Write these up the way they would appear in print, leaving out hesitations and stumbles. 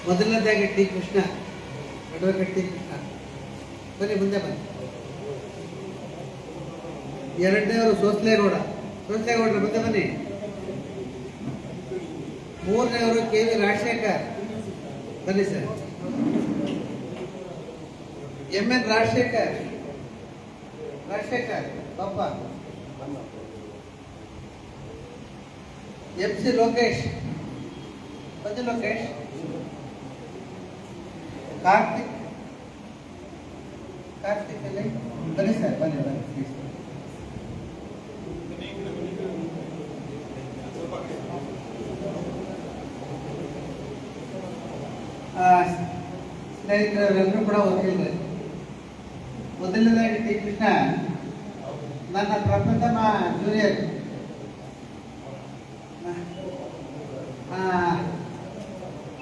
ಮೊದಲನೇದಾಗಿ T Krishna, advocate T Krishna, ಬನ್ನಿ ಮುಂದೆ ಬನ್ನಿ. ಎರಡನೇವರು ಸೋಸ್ಲೇಗೌಡ್ರ ಮುಂದೆ ಬನ್ನಿ. ಮೂರನೇವರು ಕೆ ವಿ ರಾಜಶೇಖರ್, ಬನ್ನಿ ಸರ್. ಎಂ ಎನ್ ರಾಜಶೇಖರ್ ಪಾಪ. ಎಂ ಸಿ ಲೋಕೇಶ್, ಬನ್ನಿ ಲೋಕೇಶ್. ಕಾರ್ತಿಕ್ ಅಲ್ಲಿ ಬನ್ನಿ ಸರ್, ಬನ್ನಿ. ಸ್ನೇಹಿತರೆಲ್ಲರೂ ಕೂಡ ವಕೀಲರೇ. ಮೊದಲನೇದಾಗಿ ಟಿ ಕೃಷ್ಣ ನನ್ನ ಪ್ರಪ್ರಥಮ ಜೂನಿಯರ್.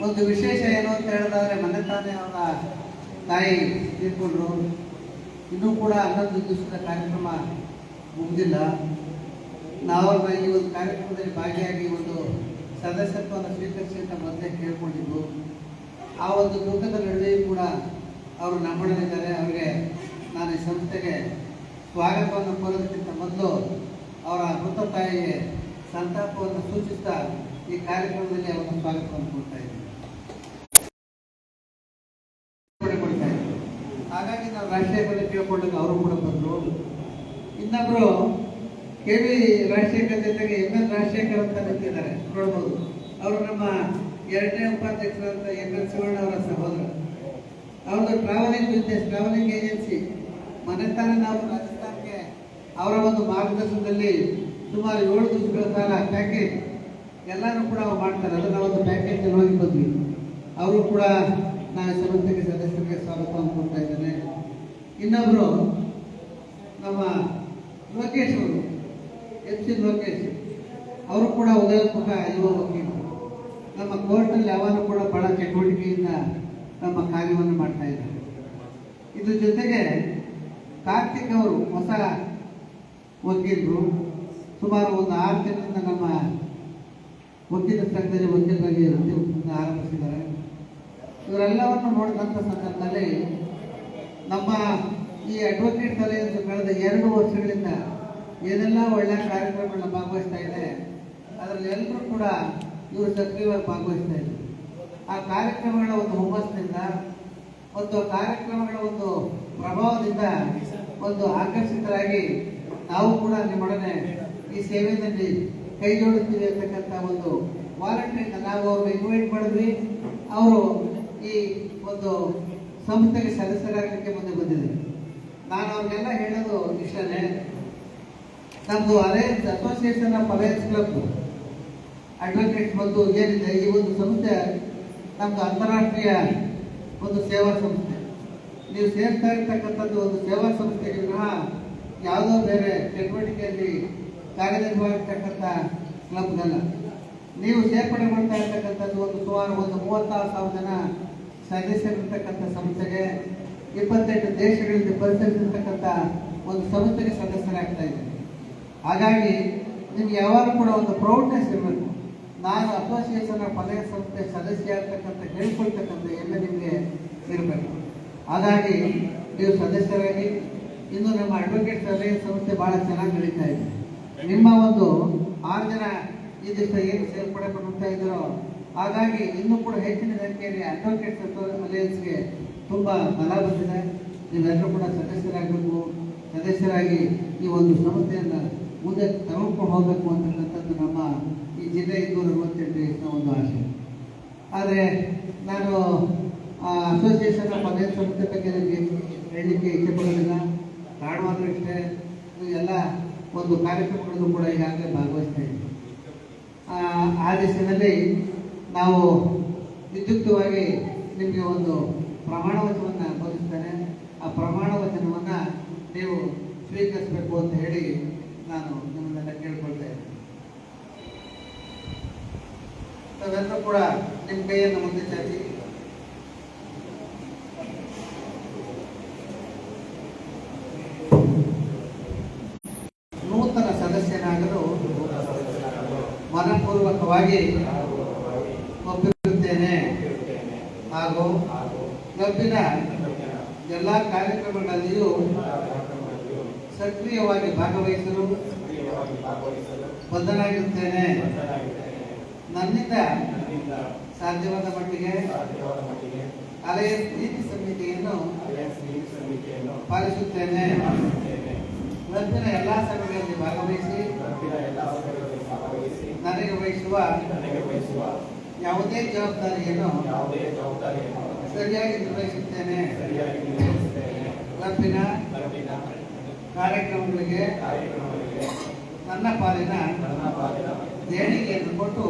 ಒಂದು ವಿಶೇಷ ಏನು ಅಂತ ಹೇಳಿದ್ರೆ, ಮೊನ್ನೆ ತಾನೇ ಅವರ ತಾಯಿ ತೀರ್ಕೊಂಡ್ರು. ಇನ್ನೂ ಕೂಡ 11 ದಿವಸದ ಕಾರ್ಯಕ್ರಮ ಮುಗಿದಿಲ್ಲ. ನಾವು ಈ ಒಂದು ಕಾರ್ಯಕ್ರಮದಲ್ಲಿ ಭಾಗಿಯಾಗಿ ಒಂದು ಸದಸ್ಯತ್ವವನ್ನು ಸ್ವೀಕರಿಸಿ ಅಂತ ಮೊದಲೇ ಕೇಳ್ಕೊಂಡಿದ್ದು. ಆ ಒಂದು ದುಃಖದ ನಡುವೆಯೂ ಕೂಡ ಅವರು ನಮ್ಮೊಡನಿದ್ದಾರೆ. ಅವರಿಗೆ ನಾನು ಈ ಸಂಸ್ಥೆಗೆ ಸ್ವಾಗತವನ್ನು ಕೋರೋದಕ್ಕಿಂತ ಮೊದಲು ಅವರ ಮೃತ ತಾಯಿಗೆ ಸಂತಾಪವನ್ನು ಸೂಚಿಸ್ತಾ ಈ ಕಾರ್ಯಕ್ರಮದಲ್ಲಿ ಅವರನ್ನು ಸ್ವಾಗತವನ್ನು ಕೊಡ್ತಾ ಇದ್ದೀನಿ. ಹಾಗಾಗಿ ನಾವು ರಾಜಶೇಖರ್ ಕೇಳ್ಕೊಂಡಾಗ ಅವರು ಕೂಡ ಬಂದರು. ಇನ್ನೊಬ್ಬರು ಕೆ ವಿ ರಾಜಶೇಖರ್ ಜೊತೆಗೆ ಎಂ ಎನ್ ರಾಜಶೇಖರ್ ಅಂತ ನಿಂತಿದ್ದಾರೆ, ನೋಡ್ಬೋದು. ಅವರು ನಮ್ಮ 2ನೇ ಉಪಾಧ್ಯಕ್ಷರಾದ ಎಂ ಎನ್ ಶಿವಣ್ಣ ಅವರ ಸಹೋದರ. ಅವ್ರದ್ದು ಟ್ರಾವೆಲಿಂಗ್ ಏಜೆನ್ಸಿ. ಮೊನ್ನೆ ತಾನೇ ನಾವು ರಾಜಸ್ಥಾನಕ್ಕೆ ಅವರ ಒಂದು ಮಾರ್ಗದರ್ಶನದಲ್ಲಿ ಸುಮಾರು 7 ದಿವಸಗಳ ಕಾಲ ಪ್ಯಾಕೇಜ್ ಎಲ್ಲರೂ ಕೂಡ ಮಾಡ್ತಾರೆ. ಅದನ್ನು ಒಂದು ಪ್ಯಾಕೇಜ್ ಹೋಗಿ ಬಂದ್ವಿ. ಅವರು ಕೂಡ ನಾನು ಸಂಸ್ಥೆಗೆ ಸದಸ್ಯರಿಗೆ ಸ್ವಾಗತವನ್ನು ಕೊಡ್ತಾ ಇದ್ದೇನೆ. ಇನ್ನೊಬ್ಬರು ನಮ್ಮ ಲೋಕೇಶ್ ಅವರು, ಎಂ ಸಿ ಲೋಕೇಶ್ ಅವರು ಕೂಡ ಉದಯೋನ್ಮುಖ ಯುವ ವಕೀಲರು. ನಮ್ಮ ಕೋರ್ಟಲ್ಲಿ ಯಾವಾಗಲೂ ಕೂಡ ಬಹಳ ಚಟುವಟಿಕೆಯಿಂದ ನಮ್ಮ ಕಾರ್ಯವನ್ನು ಮಾಡ್ತಾ ಇದ್ದಾರೆ. ಇದ್ರ ಜೊತೆಗೆ ಕಾರ್ತಿಕ್ ಅವರು ಹೊಸ ವಕೀಲರು. ಸುಮಾರು ಒಂದು 6 ದಿನದಿಂದ ನಮ್ಮ ವಕೀಲ ಸಂಘದಲ್ಲಿ ವಕೀಲರಾಗಿ ಆರಂಭಿಸಿದ್ದಾರೆ. ಇವರೆಲ್ಲವನ್ನು ನೋಡಿದಂಥ ಸಂದರ್ಭದಲ್ಲಿ ನಮ್ಮ ಈ ಅಡ್ವೊಕೇಟ್ ಅಲಯನ್ಸ್ ಕಳೆದ 2 ವರ್ಷಗಳಿಂದ ಏನೆಲ್ಲ ಒಳ್ಳೆಯ ಕಾರ್ಯಕ್ರಮಗಳನ್ನ ಭಾಗವಹಿಸ್ತಾ ಇದೆ, ಅದರಲ್ಲಿ ಎಲ್ಲರೂ ಕೂಡ ಇವರು ಸಕ್ರಿಯವಾಗಿ ಭಾಗವಹಿಸ್ತಾ ಇದ್ದಾರೆ. ಆ ಕಾರ್ಯಕ್ರಮಗಳ ಒಂದು ಹುಮ್ಮಸ್ಸಿನಿಂದ, ಒಂದು ಕಾರ್ಯಕ್ರಮಗಳ ಒಂದು ಪ್ರಭಾವದಿಂದ ಒಂದು ಆಕರ್ಷಿತರಾಗಿ ನಾವು ಕೂಡ ನಿಮ್ಮೊಡನೆ ಈ ಸೇವೆಯಲ್ಲಿ ಕೈ ಜೋಡಿಸ್ತೀವಿ ಅಂತಕ್ಕಂಥ ಒಂದು ವಾಲಂಟಿಯರ್ನ ನಾವು ಅವ್ರಿಗೆ ಇನ್ವೈಟ್ ಮಾಡಿದ್ವಿ. ಅವರು ಈ ಒಂದು ಸಂಸ್ಥೆಗೆ ಸದಸ್ಯರಾಗಲಿಕ್ಕೆ ಮುಂದೆ ಬಂದಿದ್ದಾರೆ. ನಾನು ಅವ್ರಿಗೆಲ್ಲ ಹೇಳೋದು ಇಷ್ಟನೇ. ನಮ್ಮದು alliance, association of alliance club advocates ಬಂದು ಏನಿದೆ, ಈ ಒಂದು ಸಂಸ್ಥೆ ನಮ್ಮದು ಅಂತಾರಾಷ್ಟ್ರೀಯ ಒಂದು ಸೇವಾ ಸಂಸ್ಥೆ. ನೀವು ಸೇರ್ತಾ ಇರ್ತಕ್ಕಂಥದ್ದು ಒಂದು ಸೇವಾ ಸಂಸ್ಥೆಗೆ ವಿನಃ ಯಾವುದೋ ಬೇರೆ ಚಟುವಟಿಕೆಯಲ್ಲಿ ಕಾರ್ಯನಿರ್ವಹಿಸ್ತಕ್ಕಂಥ ಕ್ಲಬ್ಗಲ್ಲ. ನೀವು ಸೇರ್ಪಡೆ ಮಾಡ್ತಾ ಇರ್ತಕ್ಕಂಥದ್ದು ಸುಮಾರು 36,000 ಜನ ಸದಸ್ಯರಿರ್ತಕ್ಕಂಥ ಸಂಸ್ಥೆಗೆ, 28 ದೇಶಗಳಿಂದ ಪರಿಚಯಿಸಿರ್ತಕ್ಕಂಥ ಒಂದು ಸಂಸ್ಥೆಗೆ ಸದಸ್ಯರಾಗ್ತಾ ಇದೆ. ಹಾಗಾಗಿ ನಿಮ್ಗೆ ಯಾವಾಗಲೂ ಕೂಡ ಒಂದು ಪ್ರೌಡ್ನೆಸ್ ಇರಬೇಕು. ನಾನು ಅಸೋಸಿಯೇಷನ್ ಆಫ್ ಅಲಯನ್ಸ್ ಸಂಸ್ಥೆ ಸದಸ್ಯ ಆಗ್ತಕ್ಕಂಥ ಹೇಳ್ಕೊಳ್ತಕ್ಕಂಥ ಎಲ್ಲ ನಿಮಗೆ ಇರಬೇಕು. ಹಾಗಾಗಿ ನೀವು ಸದಸ್ಯರಾಗಿ ಇನ್ನು ನಮ್ಮ ಅಡ್ವೊಕೇಟ್ಸ್ ಅಲಯನ್ಸ್ ಸಂಸ್ಥೆ ಭಾಳ ಚೆನ್ನಾಗಿ ನಡೀತಾ ಇದೆ. ನಿಮ್ಮ ಒಂದು 6 ಜನ ಈ ದಿವಸ ಏನು ಸೇರ್ಪಡೆ ಮಾಡ್ತಾ ಇದ್ದಾರೋ, ಹಾಗಾಗಿ ಇನ್ನೂ ಕೂಡ ಹೆಚ್ಚಿನ ಸಂಖ್ಯೆಯಲ್ಲಿ ಅಡ್ವೊಕೇಟ್ಸ್ ಅಲಯನ್ಸ್ಗೆ ತುಂಬ ಬಲ ಬಂದಿದೆ. ನೀವೆಲ್ಲರೂ ಕೂಡ ಸದಸ್ಯರಾಗಬೇಕು. ಸದಸ್ಯರಾಗಿ ಈ ಒಂದು ಸಂಸ್ಥೆಯನ್ನು ಮುಂದೆ ತಗೊಂಡು ಹೋಗಬೇಕು ಅಂತಕ್ಕಂಥದ್ದು ನಮ್ಮ ಈ ಜಿಲ್ಲೆ 268 ಒಂದು ಆಶೆ. ಆದರೆ ನಾನು ಅಸೋಸಿಯೇಷನ್ ಆಫ್ ಅಲಯನ್ಸ್ ಸಂಸ್ಥೆ ಬಗ್ಗೆ ಹೇಳಲಿಕ್ಕೆ ಇಚ್ಛೆ ಪಡೋದಿಲ್ಲ. ಕಾರಣವಾದರೂ ಇಷ್ಟೇ, ಎಲ್ಲ ಒಂದು ಕಾರ್ಯಕ್ರಮಗಳನ್ನು ಕೂಡ ಈಗಾಗಲೇ ಭಾಗವಹಿಸ್ತಾ ಇದ್ದೀವಿ. ಆ ದಿಶೆಯಲ್ಲಿ ನಾವು ವಿದ್ಯುಕ್ತವಾಗಿ ನಿಮಗೆ ಒಂದು ಪ್ರಮಾಣ ವಚನವನ್ನು ಬೋಧಿಸ್ತೇನೆ. ಆ ಪ್ರಮಾಣ ವಚನವನ್ನು ನೀವು ಸ್ವೀಕರಿಸಬೇಕು ಅಂತ ಹೇಳಿ ನಾನು ನಿಮ್ಮನ್ನೆಲ್ಲ ಕೇಳ್ಕೊಳ್ತಾ ಇದ್ದೇನೆ. ತಾವೆಲ್ಲರೂ ಕೂಡ ನಿಮ್ಮ ಕೈಯನ್ನು ಮುಂದೆ ಚಾಚಿ ನೂತನ ಸದಸ್ಯನಾಗಲು ಮನಪೂರ್ವಕವಾಗಿ ಒಪ್ಪಿರುತ್ತೇನೆ. ಹಾಗೂ ಕ್ಲಬ್ಬಿನ ಎಲ್ಲ ಕಾರ್ಯಕ್ರಮಗಳಲ್ಲಿಯೂ ಸಕ್ರಿಯವಾಗಿ ಭಾಗವಹಿಸಲು ಬದ್ಧನಾಗಿರುತ್ತೇನೆ. ನನ್ನಿಂದ ಸಾಧ್ಯವಾದ ಮಟ್ಟಿಗೆ ಅಲಯನ್ಸ್ ನೀತಿ ಸಂಹಿತೆಯನ್ನು ಪಾಲಿಸುತ್ತೇನೆ. ಕ್ಲಬ್ಬಿನ ಎಲ್ಲ ಸಭೆಗಳಲ್ಲಿ ಭಾಗವಹಿಸಿ ನನಗೆ ವಹಿಸುವ ಯಾವುದೇ ಜವಾಬ್ದಾರಿಯನ್ನು ಸರಿಯಾಗಿ ನಿರ್ವಹಿಸುತ್ತೇನೆ. ಕ್ಲಬ್ಬಿನ ಕಾರ್ಯಕ್ರಮಗಳಿಗೆ ನನ್ನ ಪಾಲಿನ ದೇಣಿಗೆಯನ್ನು ಕೊಟ್ಟು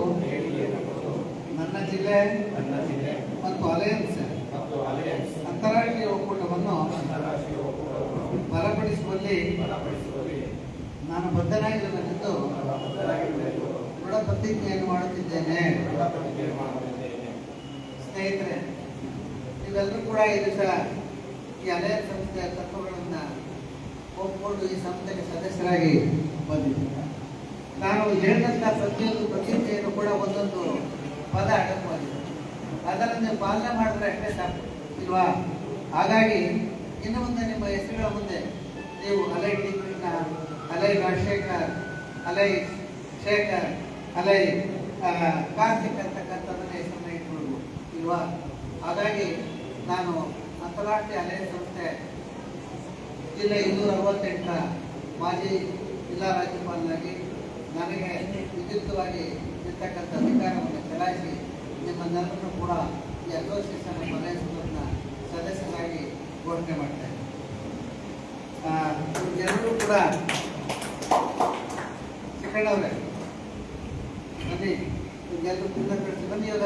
ನನ್ನ ಜಿಲ್ಲೆ ಮತ್ತು ಅಲಯನ್ಸ್ ಅಂತಾರಾಷ್ಟ್ರೀಯ ಒಕ್ಕೂಟವನ್ನು ಬಲಪಡಿಸುವಲ್ಲಿ ನಾನು ಬದ್ಧನಾಗಿರುವುದೆಂದು ದೃಢ ಪ್ರತಿಜ್ಞೆಯನ್ನು ಮಾಡುತ್ತಿದ್ದೇನೆ. ಸ್ನೇಹಿತರೆ, ನೀವೆಲ್ಲರೂ ಕೂಡ ಈ ದಿವಸ ಈ ಅಲಯನ್ಸ್ ಸಂಸ್ಥೆಯ ತತ್ವಗಳನ್ನು ಒಪ್ಪಿಕೊಂಡು ಈ ಸಂಸ್ಥೆಗೆ ಸದಸ್ಯರಾಗಿ ಬಂದಿದ್ದೀರ. ನಾನು ಹೇಳಿದಂಥ ಪ್ರತಿಯೊಂದು ಪ್ರತಿಜ್ಞೆಯನ್ನು ಕೂಡ ಒಂದೊಂದು ಪದ ಅಡಕವಾಗಿದೆ. ಅದನ್ನು ನೀವು ಪಾಲನೆ ಮಾಡಿದ್ರೆ ಅಷ್ಟೇ ಸಾಕು ಇಲ್ವಾ? ಹಾಗಾಗಿ ಇನ್ನು ಮುಂದೆ ನಿಮ್ಮ ಹೆಸರುಗಳ ಮುಂದೆ ನೀವು ಅಲೈ ಡಿ ಕೃಷ್ಣ, ಅಲೈ ರಾಜಶೇಖರ್, ಅಲೈ ಶೇಖರ್, ಅಲೈ ಕಾರ್ತಿಕ್ ಅಂತಕ್ಕಂಥದ್ದನ್ನ ಹೆಸರನ್ನ ಇಟ್ಕೊಳ್ಬೋದು ಇಲ್ವಾ? ಹಾಗಾಗಿ ನಾನು ಅಂತಾರಾಷ್ಟ್ರೀಯ ಅಲಯನ್ಸ್ ಸಂಸ್ಥೆ ಜಿಲ್ಲೆ 268ರ ಮಾಜಿ ಜಿಲ್ಲಾ ರಾಜ್ಯಪಾಲನಾಗಿ ನನಗೆ ವಿದ್ಯುಕ್ತವಾಗಿ ಇರ್ತಕ್ಕಂಥ ಅಧಿಕಾರವನ್ನು ಚಲಾಯಿಸಿ ನಿಮ್ಮನ್ನೆಲ್ಲರೂ ಕೂಡ ಈ ಅಸೋಸಿಯೇಷನ್ ಆಫ್ ಅಲಯನ್ಸ್ ಕ್ಲಬ್ನ ಸದಸ್ಯರಾಗಿ ಘೋಷಣೆ ಮಾಡ್ತಾ ಇದ್ದೀನಿ. ಎಲ್ಲರೂ ಕೂಡ ಚಿಕ್ಕಣ್ಣವ್ರೆ ಬನ್ನಿ, ಎಲ್ಲರೂ ತುಂಬ ಕಳಿಸಿ ಬನ್ನಿ. ಯೋಗ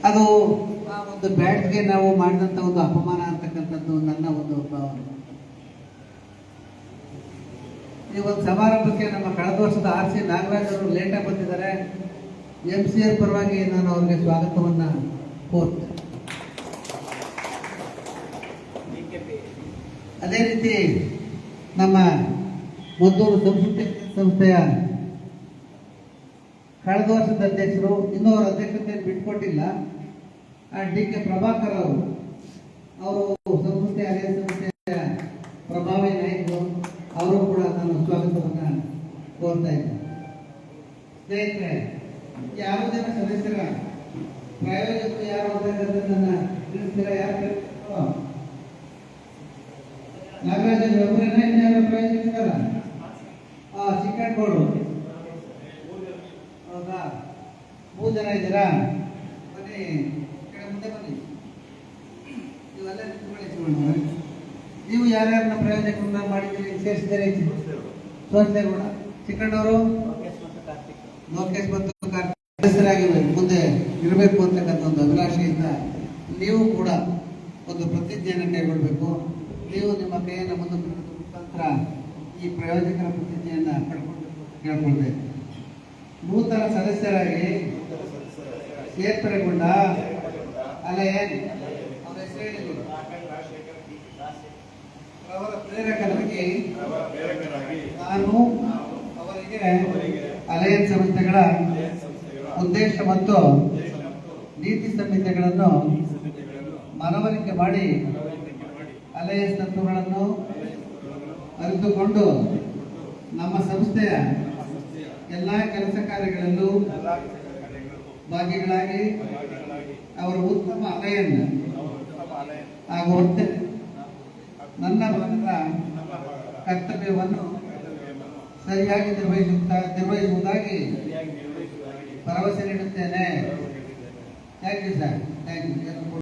ಅದು ಆ ಒಂದು ಬ್ಯಾಟ್ಗೆ ನಾವು ಮಾಡಿದಂತ ಒಂದು ಅಪಮಾನ ಅಂತಕ್ಕಂಥದ್ದು ನನ್ನ ಒಂದು ಭಾವನೆ. ಈ ಒಂದು ಸಮಾರಂಭಕ್ಕೆ ನಮ್ಮ ಕಳೆದ ವರ್ಷದ RC ನಾಗರಾಜ್ ಅವರು ಲೇಟಾಗಿ ಬಂದಿದ್ದಾರೆ. MCR ಪರವಾಗಿ ನಾನು ಅವರಿಗೆ ಸ್ವಾಗತವನ್ನ ಕೋರ್ತೇನೆ. ಅದೇ ರೀತಿ ನಮ್ಮ ಮದ್ದೂರು ಸಂಸ್ಥೆಯ ಕಳೆದ ವರ್ಷದ ಅಧ್ಯಕ್ಷರು, ಇನ್ನೂ ಅವರ ಅಧ್ಯಕ್ಷತೆಯನ್ನು ಬಿಟ್ಕೊಟ್ಟಿಲ್ಲ, DK ಪ್ರಭಾಕರ್ ಅವರು ಸಂಸ್ಥೆ ಅಲಯನ್ಸ್ ಸಂಸ್ಥೆಯ ಪ್ರಭಾವಿ ನಾಯಕರು, ಅವರು ಕೂಡ ನಾನು ಸ್ವಾಗತವನ್ನ ಕೋರ್ತಾ ಇದ್ದೇನೆ. ಸ್ನೇಹಿತರೆ, ಯಾರು ಜನ ಸದಸ್ಯರ ಪ್ರಾಯೋಜಕರು ಯಾರು ಅಂತಕ್ಕಂಥದ್ದನ್ನ ತಿಳಿಸ್ತೀರಾ? ಯಾರು ನಾಗರಾಜ ಒಬ್ಬರೇನ ಇನ್ಯಾರು ಪ್ರಾಯೋಜಕರ? ಚಿಕ್ಕಣ್ಣಗೌಡರು. ಹೌದಾ? 3 ಜನ ಇದ್ದೀರಾ? ಬನ್ನಿ, ಮುಂದೆ ಬನ್ನಿ. ನೀವೆಲ್ಲ ನಿಂತ್ಕೊಳ್ಳಿ. ನೀವು ಯಾರ್ಯಾರನ್ನ ಪ್ರಯೋಜಕರನ್ನ ಮಾಡಿದ್ದೀರಿ ಸೇರಿಸಿದರೆ? ಸೋಸಲೇಗೌಡ, ಚಿಕ್ಕಣ್ಣವರು, ಲೋಕೇಶ್ ಮತ್ತು ಕಾರ್ತಿಕ್ ಸದಸ್ಯರಾಗಿ ಮುಂದೆ ಇರಬೇಕು ಅಂತಕ್ಕಂಥ ಒಂದು ಅಭಿಲಾಷೆಯಿಂದ ನೀವು ಕೂಡ ಒಂದು ಪ್ರತಿಜ್ಞೆಯನ್ನು ಕೈಗೊಳ್ಳಬೇಕು. ನೀವು ನಿಮ್ಮ ಕೈಯನ್ನು ಮುಂದೆ ಮುಖಾಂತರ ಈ ಪ್ರಯೋಜಕರ ಪ್ರತಿಜ್ಞೆಯನ್ನು ಪಡ್ಕೊಳ್ಬೇಕು ಅಂತ ಕೇಳ್ಕೊಳ್ತೇವೆ. ನೂತನ ಸದಸ್ಯರಾಗಿ ಸೇರ್ಪಡೆಗೊಂಡ ಅಲಯನ್ ಅವರ ಹೆಸರು ಅವರ ಪ್ರೇರಕರಾಗಿ ನಾನು ಅವರಿಗೆ ಅಲಯನ್ಸ್ ಸಂಸ್ಥೆಗಳ ಉದ್ದೇಶ ಮತ್ತು ನೀತಿ ಸಂಹಿತೆಗಳನ್ನು ಮನವರಿಕೆ ಮಾಡಿ ಅಲಯನ್ಸ್ ತತ್ವಗಳನ್ನು ಅರಿತುಕೊಂಡು ನಮ್ಮ ಸಂಸ್ಥೆಯ ಎಲ್ಲ ಕೆಲಸ ಕಾರ್ಯಗಳಲ್ಲೂ ಭಾಗಿಗಳಾಗಿ ಅವರ ಉತ್ತಮ ಅಲಯನ್ ಹಾಗೂ ನನ್ನ ಭಾಗದ ಕರ್ತವ್ಯವನ್ನು ಸರಿಯಾಗಿ ನಿರ್ವಹಿಸುವುದಾಗಿ ಭರವಸೆ ನೀಡುತ್ತೇನೆ. Thank you sir. Thank you.